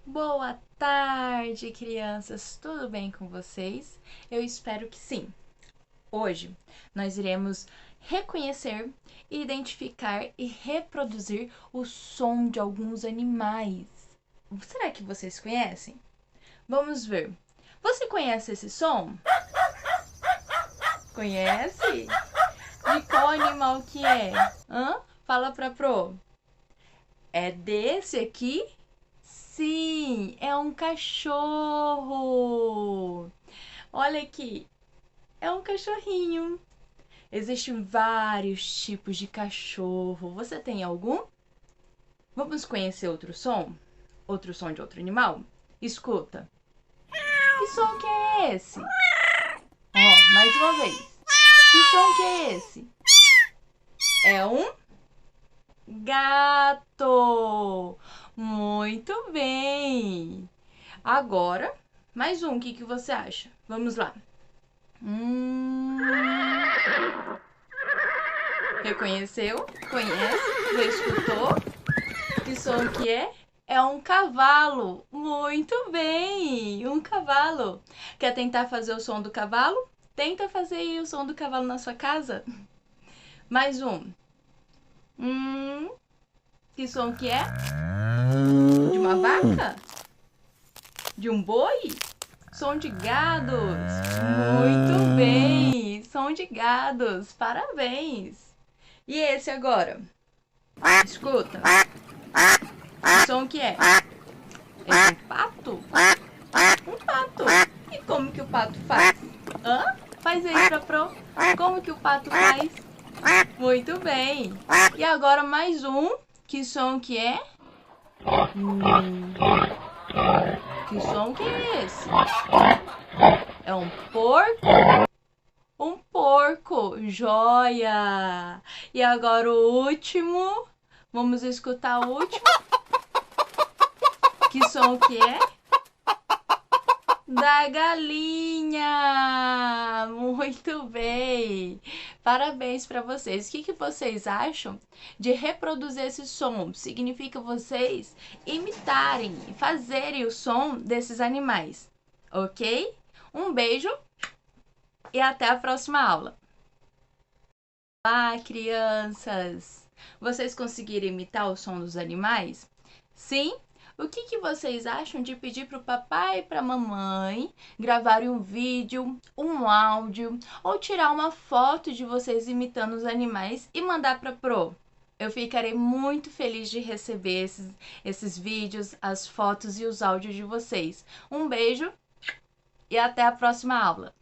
Boa tarde, crianças! Tudo bem com vocês? Eu espero que sim. Hoje nós iremos reconhecer, identificar e reproduzir o som de alguns animais. Será que vocês conhecem? Vamos ver. Você conhece esse som? Conhece? De qual animal que é? Fala pra Pro. É desse aqui? Sim, é um cachorro. Olha aqui, é um cachorrinho. Existem vários tipos de cachorro. Você tem algum? Vamos conhecer outro som? Outro som de outro animal? Escuta. Que som que é esse? Ó, mais uma vez. Que som que é esse? É um gato. Muito bem. Agora, mais um. O que você acha? Vamos lá. Reconheceu? Conhece? Já escutou? Que som que é? É um cavalo. Muito bem! Um cavalo. Quer tentar fazer o som do cavalo? Tenta fazer aí o som do cavalo na sua casa. Mais um. Que som que é? De uma vaca? De um boi? Som de gados. Muito bem! Som de gados. Parabéns! E esse agora? Escuta. Que som que é? É um pato? Um pato. E como que o pato faz? Faz aí pra Pro. Como que o pato faz? Muito bem. E agora mais um. Que som que é? Que som que é esse? É um porco? Um porco. Joia! E agora o último. Vamos escutar o último. Que som que é? Da galinha! Muito bem! Parabéns para vocês. O que vocês acham de reproduzir esse som? Significa vocês imitarem e fazerem o som desses animais, ok? Um beijo e até a próxima aula. Olá, crianças! Vocês conseguiram imitar o som dos animais? Sim? O que vocês acham de pedir para o papai e para a mamãe gravarem um vídeo, um áudio ou tirar uma foto de vocês imitando os animais e mandar para a Pro? Eu ficarei muito feliz de receber esses vídeos, as fotos e os áudios de vocês. Um beijo e até a próxima aula!